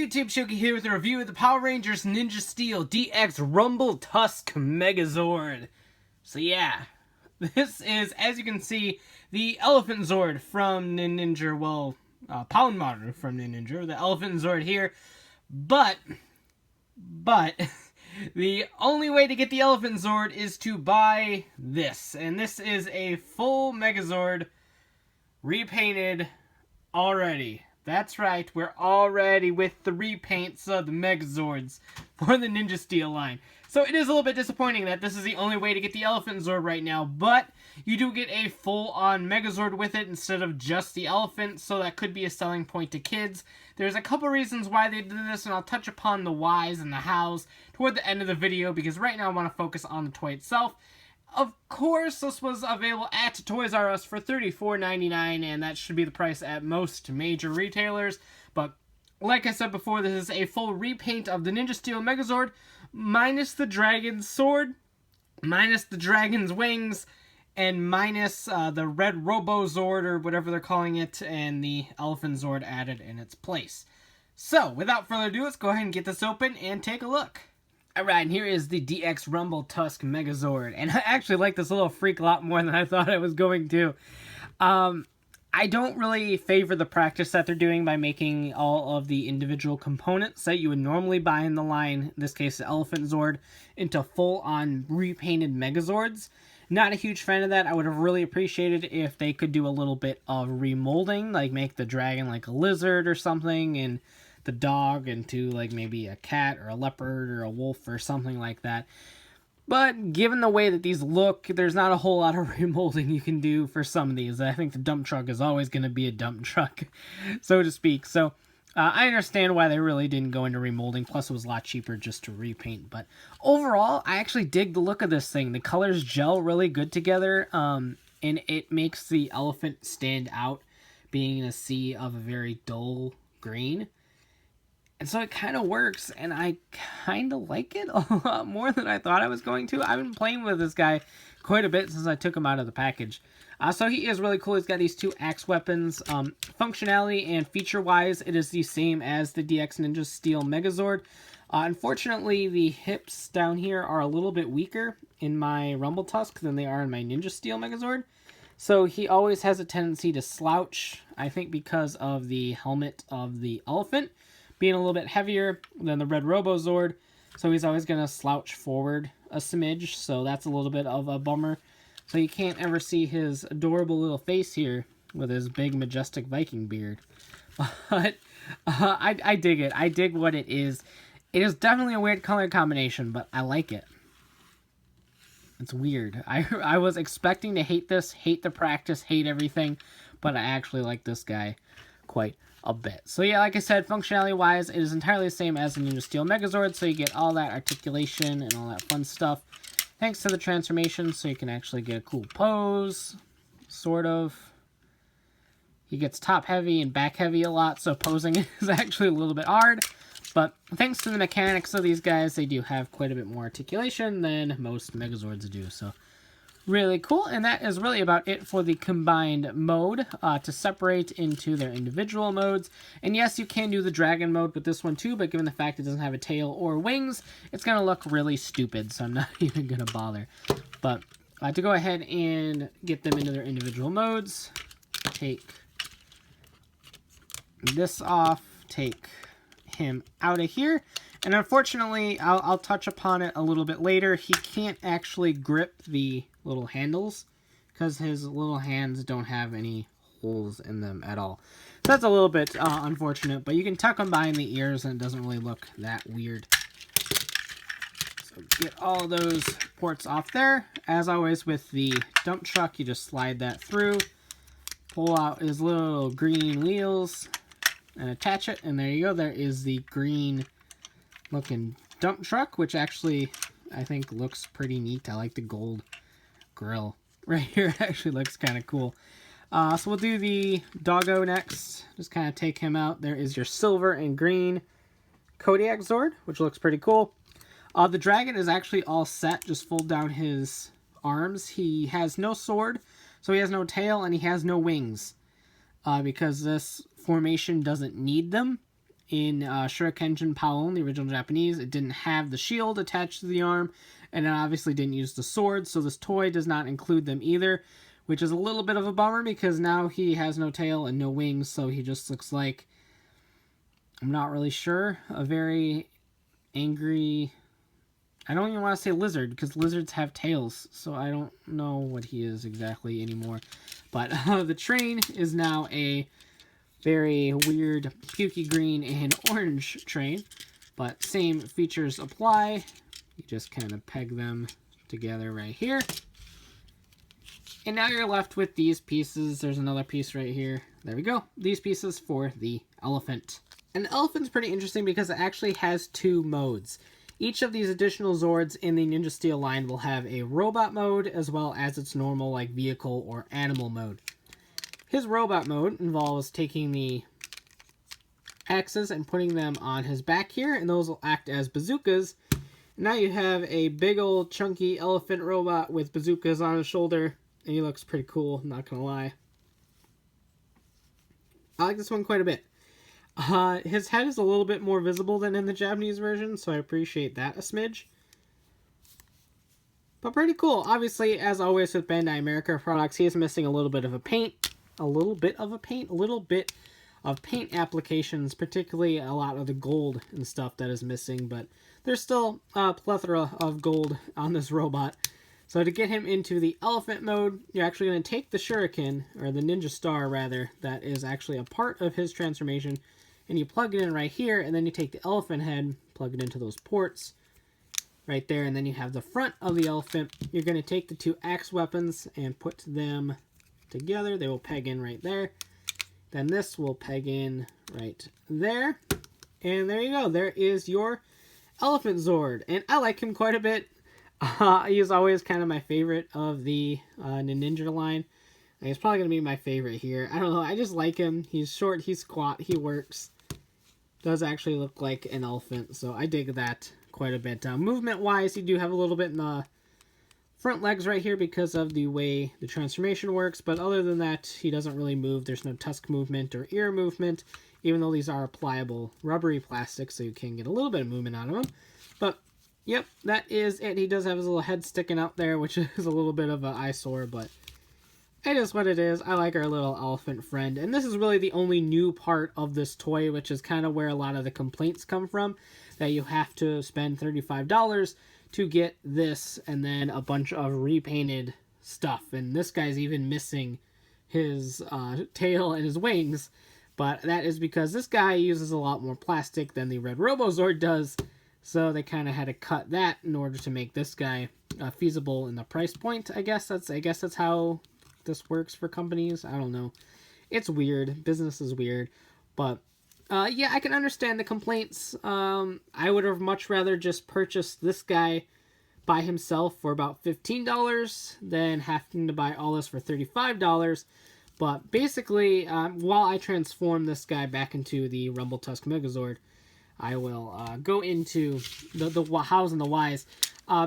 YouTube? Shoki here with a review of the Power Rangers Ninja Steel DX Rumble Tusk Megazord. So yeah, this is, as you can see, the Elephant Zord from Ninja, well, Pound Model from Ninja, the Elephant Zord here, but, the only way to get the Elephant Zord is to buy this, and this is a full Megazord, repainted already. That's right, we're already with the repaints of the Megazords for the Ninja Steel line. So it is a little bit disappointing that this is the only way to get the Elephant Zord right now, but you do get a full-on Megazord with it instead of just the Elephant, so that could be a selling point to kids. There's a couple reasons why they did this, and I'll touch upon the whys and the hows toward the end of the video, because right now I want to focus on the toy itself. Of course, this was available at Toys R Us for $34.99, and that should be the price at most major retailers. But like I said before, this is a full repaint of the Ninja Steel Megazord, minus the Dragon Zord, minus the Dragon's wings, and minus the Red Robo Zord, or whatever they're calling it, and the Elephant Zord added in its place. So, without further ado, let's go ahead and get this open and take a look. Alright, and here is the DX Rumble Tusk Megazord, and I actually like this little freak a lot more than I thought I was going to. I don't really favor the practice that they're doing by making all of the individual components that you would normally buy in the line, in this case the Elephant Zord, into full-on repainted Megazords. Not a huge fan of that. I would have really appreciated if they could do a little bit of remolding, like make the dragon like a lizard or something, and the dog into like maybe a cat or a leopard or a wolf or something like that. But given the way that these look, there's not a whole lot of remolding you can do for some of these. I think the dump truck is always going to be a dump truck, so to speak. So I understand why they really didn't go into remolding, plus it was a lot cheaper just to repaint. But overall, I actually dig the look of this thing. The colors gel really good together, and it makes the elephant stand out, being in a sea of a very dull green. And so it kind of works, and I kind of like it a lot more than I thought I was going to. I've been playing with this guy quite a bit since I took him out of the package. So he is really cool. He's got these two axe weapons. Functionality and feature-wise, it is the same as the DX Ninja Steel Megazord. Unfortunately, the hips down here are a little bit weaker in my Rumble Tusk than they are in my Ninja Steel Megazord. So he always has a tendency to slouch, I think because of the helmet of the elephant being a little bit heavier than the Red Robo Zord, so he's always going to slouch forward a smidge, so that's a little bit of a bummer. So you can't ever see his adorable little face here with his big, majestic Viking beard. But I dig it. I dig what it is. It is definitely a weird color combination, but I like it. It's weird. I was expecting to hate this, hate the practice, hate everything, but I actually like this guy quite a bit. So yeah, like I said, functionality wise, it is entirely the same as the Ninja Steel Megazord, so you get all that articulation and all that fun stuff thanks to the transformation, so you can actually get a cool pose, sort of. He gets top heavy and back heavy a lot, so posing is actually a little bit hard, but thanks to the mechanics of these guys, they do have quite a bit more articulation than most Megazords do, so really cool. And that is really about it for the combined mode, to separate into their individual modes. And yes, you can do the dragon mode with this one too, but given the fact it doesn't have a tail or wings, it's going to look really stupid, so I'm not even going to bother. But to go ahead and get them into their individual modes, take this off, take him out of here. And unfortunately, I'll touch upon it a little bit later, he can't actually grip the little handles because his little hands don't have any holes in them at all. So that's a little bit unfortunate, but you can tuck them behind the ears and it doesn't really look that weird. So get all those ports off there. As always with the dump truck, you just slide that through, pull out his little green wheels, and attach it, and there you go. There is the green looking dump truck, which actually I think looks pretty neat. I like the gold grill right here. It actually looks kind of cool. So we'll do the doggo next. Just kind of take him out. There is your silver and green Kodiak Zord, which looks pretty cool. The dragon is actually all set. Just fold down his arms. He has no sword, so he has no tail, and he has no wings, because this formation doesn't need them. in Shurikenjin Paon, the original Japanese. It didn't have the shield attached to the arm, and it obviously didn't use the sword, so this toy does not include them either, which is a little bit of a bummer because now he has no tail and no wings, so he just looks like, I'm not really sure, a very angry... I don't even want to say lizard, because lizards have tails, so I don't know what he is exactly anymore. But the train is now a very weird pukey green and orange train, but same features apply. You just kind of peg them together right here. And now you're left with these pieces. There's another piece right here. There we go. These pieces for the elephant. And the elephant's pretty interesting because it actually has two modes. Each of these additional Zords in the Ninja Steel line will have a robot mode as well as its normal like vehicle or animal mode. His robot mode involves taking the axes and putting them on his back here, and those will act as bazookas. Now you have a big old chunky elephant robot with bazookas on his shoulder, and he looks pretty cool, I'm not gonna lie. I like this one quite a bit. His head is a little bit more visible than in the Japanese version, so I appreciate that a smidge. But pretty cool. Obviously, as always with Bandai America products, he is missing a little bit of a paint. A little bit of paint applications, particularly a lot of the gold and stuff that is missing, but there's still a plethora of gold on this robot. So to get him into the elephant mode, you're actually going to take the shuriken, or the ninja star rather, that is actually a part of his transformation, and you plug it in right here, and then you take the elephant head, plug it into those ports right there, and then you have the front of the elephant. You're going to take the two axe weapons and put them together. They will peg in right there. Then this will peg in right there. And there you go. There is your Elephant Zord. And I like him quite a bit. He is always kind of my favorite of the Ninja line. He's probably going to be my favorite here. I don't know. I just like him. He's short. He's squat. He works. Does actually look like an elephant. So I dig that quite a bit. Movement-wise, you do have a little bit in the front legs right here because of the way the transformation works. But other than that, he doesn't really move. There's no tusk movement or ear movement, even though these are pliable rubbery plastic, so you can get a little bit of movement out of them. But yep, that is it. He does have his little head sticking out there, which is a little bit of an eyesore, but it is what it is. I like our little elephant friend. And this is really the only new part of this toy, which is kind of where a lot of the complaints come from, that you have to spend $35 to get this and then a bunch of repainted stuff. And this guy's even missing his tail and his wings. But that is because this guy uses a lot more plastic than the Red Robo Zord does. So they kind of had to cut that in order to make this guy feasible in the price point. I guess that's how this works for companies. I don't know. It's weird. Business is weird. But yeah, I can understand the complaints. I would have much rather just purchased this guy by himself for about $15 than having to buy all this for $35. But basically, while I transform this guy back into the Rumble Tusk Megazord, I will go into the hows and the whys.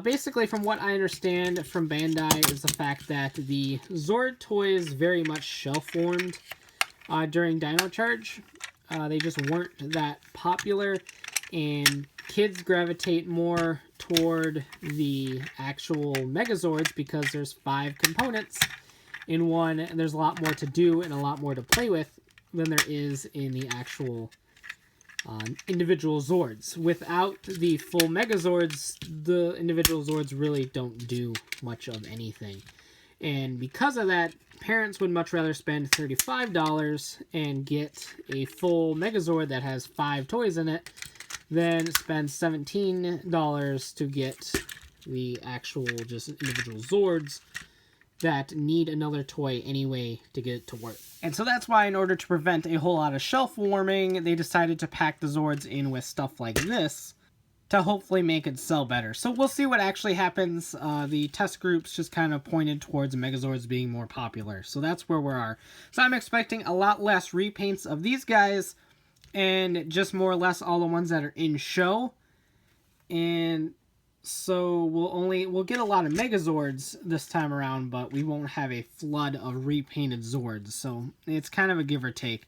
Basically, from what I understand from Bandai is the fact that the Zord toys very much shelf-formed during Dino Charge. They just weren't that popular, and kids gravitate more toward the actual Megazords because there's 5 components in one, and there's a lot more to do and a lot more to play with than there is in the actual individual Zords. Without the full Megazords, the individual Zords really don't do much of anything. And because of that, parents would much rather spend $35 and get a full Megazord that has 5 toys in it than spend $17 to get the actual just individual Zords that need another toy anyway to get it to work. And so that's why, in order to prevent a whole lot of shelf warming, they decided to pack the Zords in with stuff like this to hopefully make it sell better. So we'll see what actually happens. The test groups just kind of pointed towards Megazords being more popular. So that's where we are. So I'm expecting a lot less repaints of these guys and just more or less all the ones that are in show. And so we'll get a lot of Megazords this time around, but we won't have a flood of repainted Zords. So it's kind of a give or take.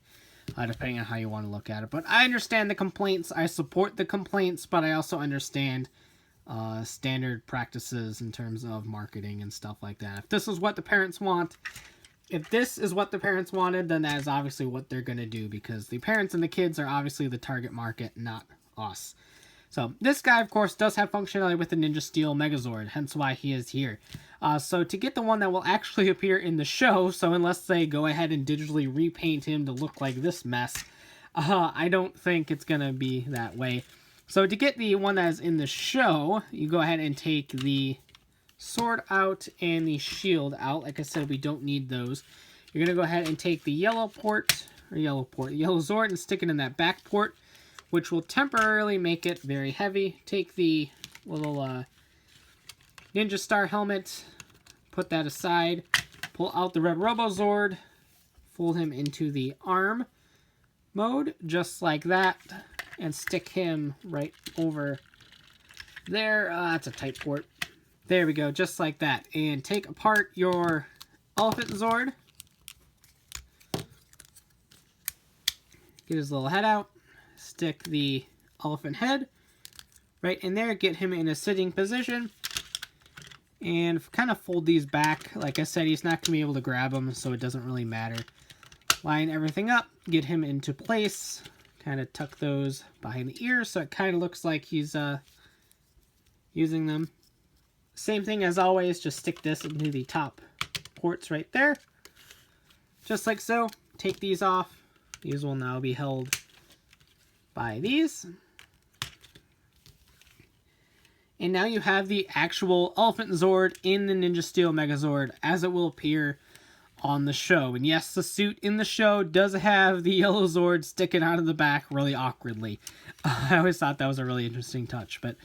depending on how you want to look at it. But I understand the complaints. I support the complaints, but I also understand standard practices in terms of marketing and stuff like that. If this is what the parents want, if this is what the parents wanted, then that is obviously what they're going to do, because the parents and the kids are obviously the target market, not us. So this guy, of course, does have functionality with the Ninja Steel Megazord, hence why he is here. So to get the one that will actually appear in the show, so unless they go ahead and digitally repaint him to look like this mess, I don't think it's going to be that way. So to get the one that is in the show, you go ahead and take the sword out and the shield out. Like I said, we don't need those. You're going to go ahead and take the yellow Zord and stick it in that back port, which will temporarily make it very heavy. Take the little Ninja Star helmet, put that aside, pull out the Red Robo Zord, fold him into the arm mode, just like that, and stick him right over there. That's a tight port. There we go, just like that. And take apart your Elephant Zord. Get his little head out. Stick the elephant head right in there. Get him in a sitting position. And kind of fold these back. Like I said, he's not going to be able to grab them, so it doesn't really matter. Line everything up. Get him into place. Kind of tuck those behind the ears so it kind of looks like he's using them. Same thing as always, just stick this into the top ports right there. Just like so. Take these off. These will now be held by these. And now you have the actual Elephant Zord in the Ninja Steel Megazord as it will appear on the show. And yes, the suit in the show does have the yellow Zord sticking out of the back really awkwardly. I always thought that was a really interesting touch. But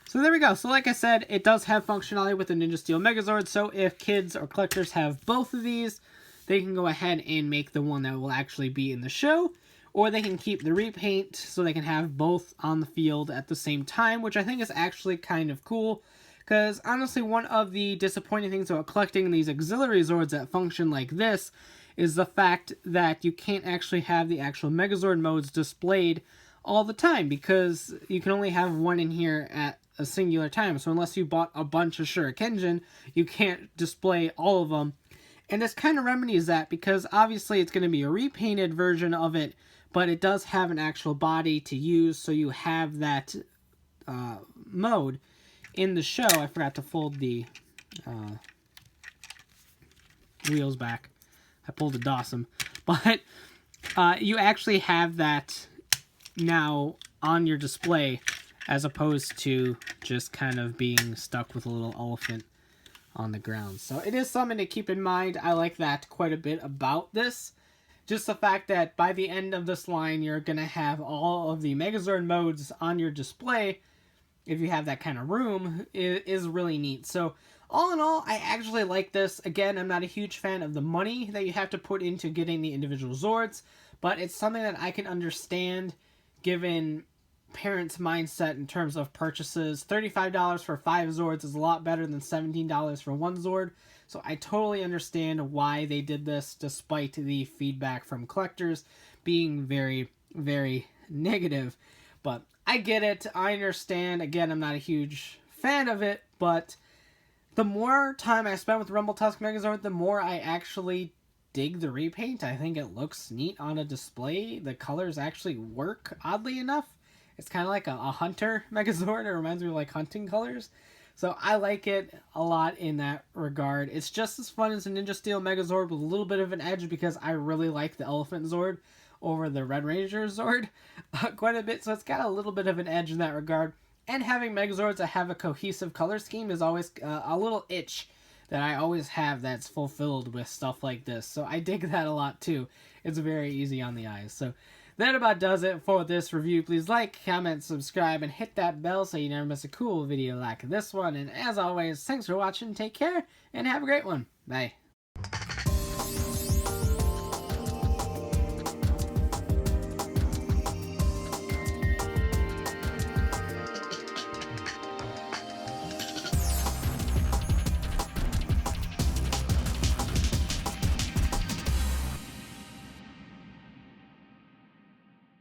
so there we go. So like I said, it does have functionality with the Ninja Steel Megazord. So if kids or collectors have both of these, they can go ahead and make the one that will actually be in the show. Or they can keep the repaint so they can have both on the field at the same time, which I think is actually kind of cool. Because honestly, one of the disappointing things about collecting these Auxiliary Zords that function like this is the fact that you can't actually have the actual Megazord modes displayed all the time, because you can only have one in here at a singular time. So unless you bought a bunch of Shurikenjin, you can't display all of them. And this kind of remedies that, because obviously it's going to be a repainted version of it, but it does have an actual body to use, so you have that mode in the show. I forgot to fold the wheels back. I pulled a Dawson. But you actually have that now on your display, as opposed to just kind of being stuck with a little elephant on the ground. So it is something to keep in mind. I like that quite a bit about this. Just the fact that by the end of this line, you're going to have all of the Megazord modes on your display, if you have that kind of room, is really neat. So all in all, I actually like this. Again, I'm not a huge fan of the money that you have to put into getting the individual Zords, but it's something that I can understand given parents' mindset in terms of purchases. $35 for 5 Zords is a lot better than $17 for 1 Zord. So I totally understand why they did this, despite the feedback from collectors being very, very negative. But I get it. I understand. Again, I'm not a huge fan of it, but the more time I spend with Rumble Tusk Megazord, the more I actually dig the repaint. I think it looks neat on a display. The colors actually work, oddly enough. It's kind of like a hunter Megazord. It reminds me of like hunting colors. So I like it a lot in that regard. It's just as fun as a Ninja Steel Megazord with a little bit of an edge, because I really like the Elephant Zord over the Red Ranger Zord quite a bit. So it's got a little bit of an edge in that regard. And having Megazords that have a cohesive color scheme is always a little itch that I always have that's fulfilled with stuff like this. So I dig that a lot too. It's very easy on the eyes. So that about does it for this review. Please like, comment, subscribe, and hit that bell so you never miss a cool video like this one. And as always, thanks for watching, take care, and have a great one. Bye.